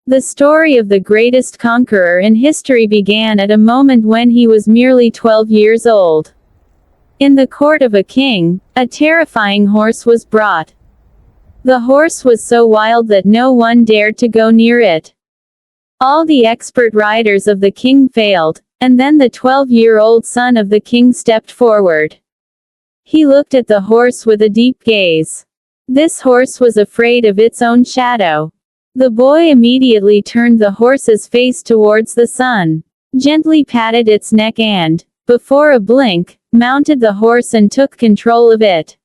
The story of the greatest conqueror in history began at a moment when he was merely 12 years old. In the court of a king, a terrifying horse was brought. The horse was so wild that no one dared to go near it. All the expert riders of the king failed, and then the 12-year-old son of the king stepped forward. He looked at the horse with a deep gaze. This horse was afraid of its own shadow. The boy immediately turned the horse's face towards the sun, gently patted its neck and, before a blink, mounted the horse and took control of it.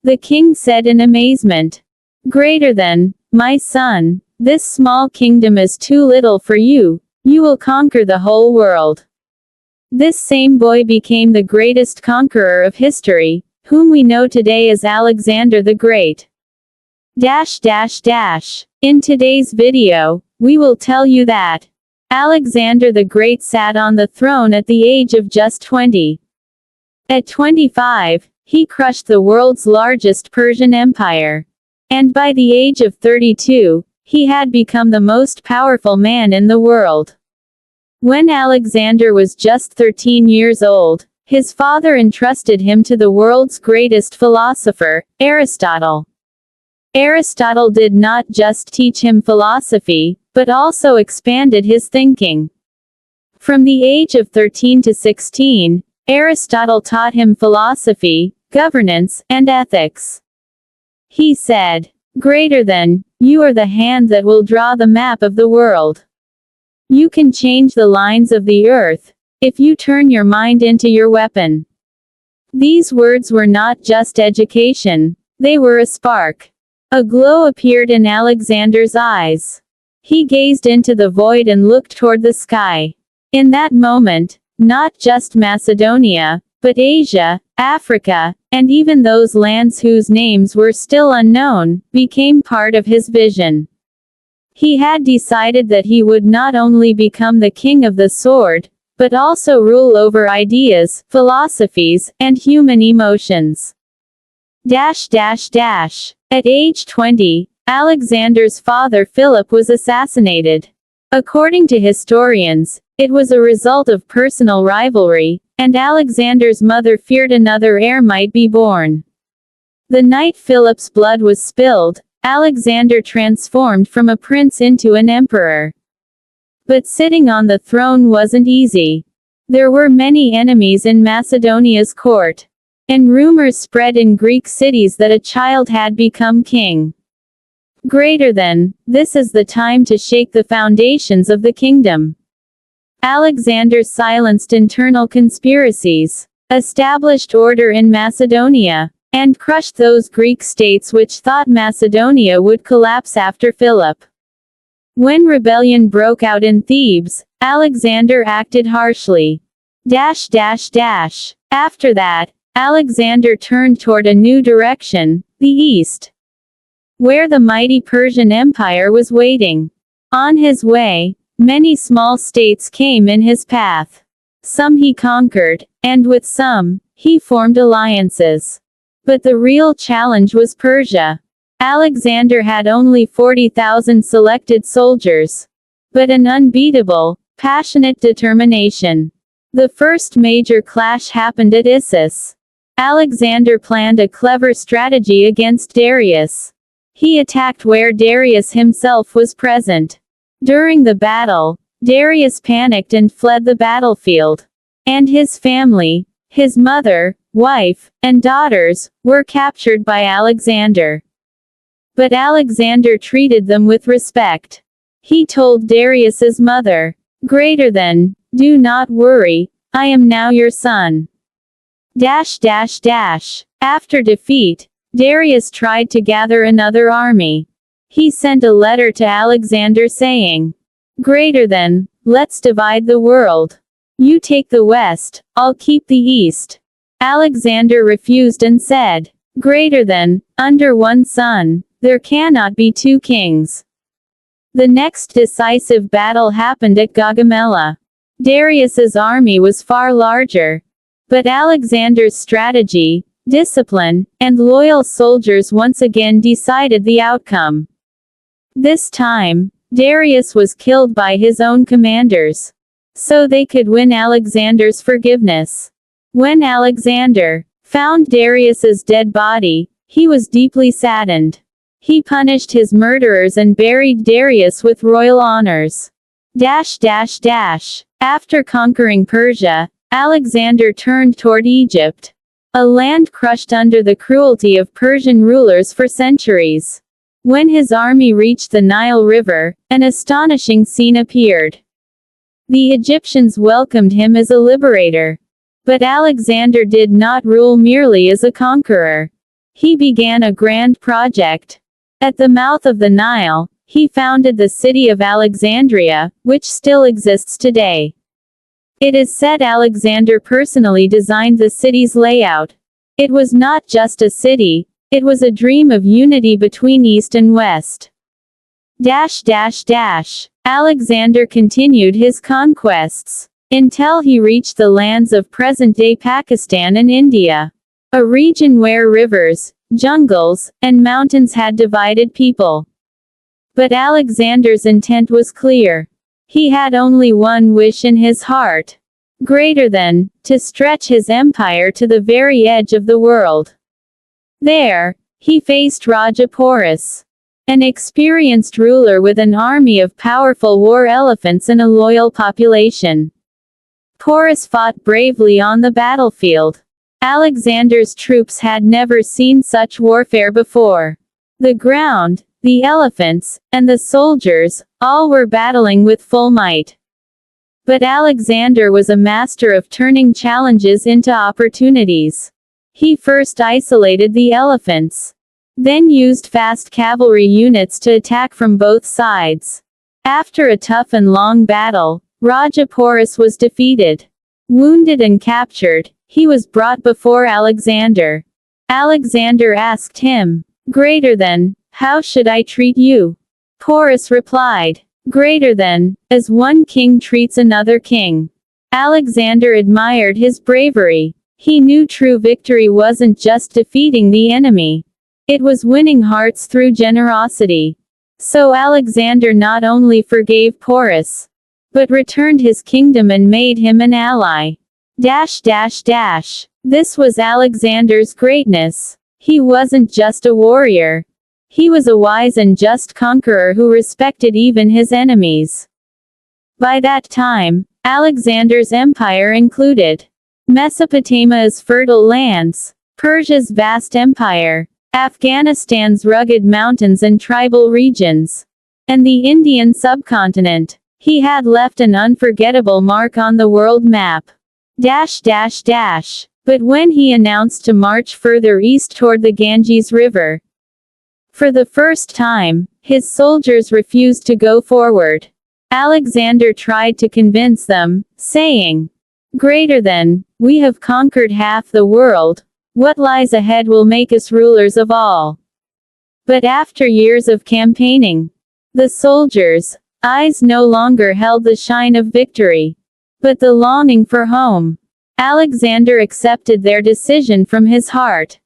The king said in amazement, "Greater than, my son, this small kingdom is too little for you, you will conquer the whole world." This same boy became the greatest conqueror of history, whom we know today as Alexander the Great. In today's video, we will tell you that Alexander the Great sat on the throne at the age of just 20. At 25, he crushed the world's largest Persian empire. And by the age of 32, he had become the most powerful man in the world. When Alexander was just 13 years old, his father entrusted him to the world's greatest philosopher, Aristotle. Aristotle did not just teach him philosophy, but also expanded his thinking. From the age of 13 to 16, Aristotle taught him philosophy, governance, and ethics. He said, "Greater than, you are the hand that will draw the map of the world. You can change the lines of the earth, if you turn your mind into your weapon." These words were not just education, they were a spark. A glow appeared in Alexander's eyes. He gazed into the void and looked toward the sky. In that moment, not just Macedonia, but Asia, Africa, and even those lands whose names were still unknown, became part of his vision. He had decided that he would not only become the king of the sword, but also rule over ideas, philosophies, and human emotions. At age 20, Alexander's father Philip was assassinated. According to historians, it was a result of personal rivalry, and Alexander's mother feared another heir might be born. The night Philip's blood was spilled, Alexander transformed from a prince into an emperor. But sitting on the throne wasn't easy. There were many enemies in Macedonia's court. And rumors spread in Greek cities that a child had become king. Greater than, this is the time to shake the foundations of the kingdom. Alexander silenced internal conspiracies, established order in Macedonia, and crushed those Greek states which thought Macedonia would collapse after Philip. When rebellion broke out in Thebes, Alexander acted harshly. After that, Alexander turned toward a new direction, the east, where the mighty Persian Empire was waiting. On his way, many small states came in his path. Some he conquered, and with some, he formed alliances. But the real challenge was Persia. Alexander had only 40,000 selected soldiers, but an unbeatable, passionate determination. The first major clash happened at Issus. Alexander planned a clever strategy against Darius. He attacked where Darius himself was present. During the battle, Darius panicked and fled the battlefield. And his family, his mother, wife, and daughters, were captured by Alexander. But Alexander treated them with respect. He told Darius's mother, "Greater than, do not worry, I am now your son." After defeat, Darius tried to gather another army. He sent a letter to Alexander saying, "Greater than, let's divide the world. You take the west, I'll keep the east." Alexander refused and said, "Greater than, under one son, there cannot be two kings." The next decisive battle happened at Gaugamela. Darius's army was far larger. But Alexander's strategy, discipline, and loyal soldiers once again decided the outcome. This time, Darius was killed by his own commanders, so they could win Alexander's forgiveness. When Alexander found Darius's dead body, he was deeply saddened. He punished his murderers and buried Darius with royal honors. After conquering Persia, Alexander turned toward Egypt, a land crushed under the cruelty of Persian rulers for centuries. When his army reached the Nile River, an astonishing scene appeared. The Egyptians welcomed him as a liberator. But Alexander did not rule merely as a conqueror. He began a grand project. At the mouth of the Nile, he founded the city of Alexandria, which still exists today. It is said Alexander personally designed the city's layout. It was not just a city, it was a dream of unity between East and West. Alexander continued his conquests until he reached the lands of present-day Pakistan and India, a region where rivers, jungles, and mountains had divided people. But Alexander's intent was clear. He had only one wish in his heart, greater than, to stretch his empire to the very edge of the world. There, he faced Raja Porus, an experienced ruler with an army of powerful war elephants and a loyal population. Porus fought bravely on the battlefield. Alexander's troops had never seen such warfare before. The ground, the elephants, and the soldiers, all were battling with full might. But Alexander was a master of turning challenges into opportunities. He first isolated the elephants, then used fast cavalry units to attack from both sides. After a tough and long battle, Raja Porus was defeated. Wounded and captured, he was brought before Alexander. Alexander asked him, "Greater than, how should I treat you?" Porus replied, "Greater than, as one king treats another king." Alexander admired his bravery. He knew true victory wasn't just defeating the enemy. It was winning hearts through generosity. So Alexander not only forgave Porus, but returned his kingdom and made him an ally. This was Alexander's greatness. He wasn't just a warrior. He was a wise and just conqueror who respected even his enemies. By that time, Alexander's empire included Mesopotamia's fertile lands, Persia's vast empire, Afghanistan's rugged mountains and tribal regions, and the Indian subcontinent. He had left an unforgettable mark on the world map. But when he announced to march further east toward the Ganges River, for the first time, his soldiers refused to go forward. Alexander tried to convince them, saying, "Greater than, we have conquered half the world. What lies ahead will make us rulers of all." But after years of campaigning, the soldiers' eyes no longer held the shine of victory, but the longing for home. Alexander accepted their decision from his heart.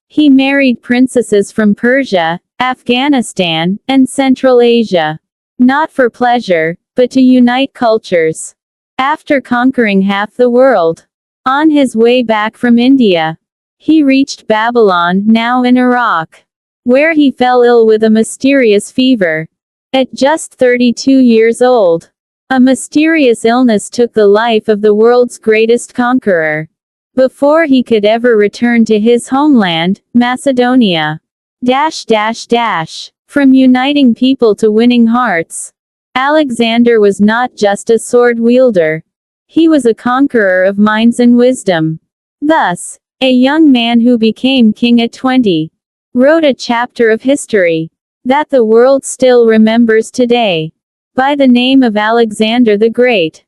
He married princesses from Persia, Afghanistan, and Central Asia. Not for pleasure, but to unite cultures. After conquering half the world, on his way back from India, he reached Babylon, now in Iraq, where he fell ill with a mysterious fever. At just 32 years old, a mysterious illness took the life of the world's greatest conqueror, before he could ever return to his homeland, Macedonia. From uniting people to winning hearts, Alexander was not just a sword wielder. He was a conqueror of minds and wisdom. Thus, a young man who became king at 20, wrote a chapter of history that the world still remembers today, by the name of Alexander the Great.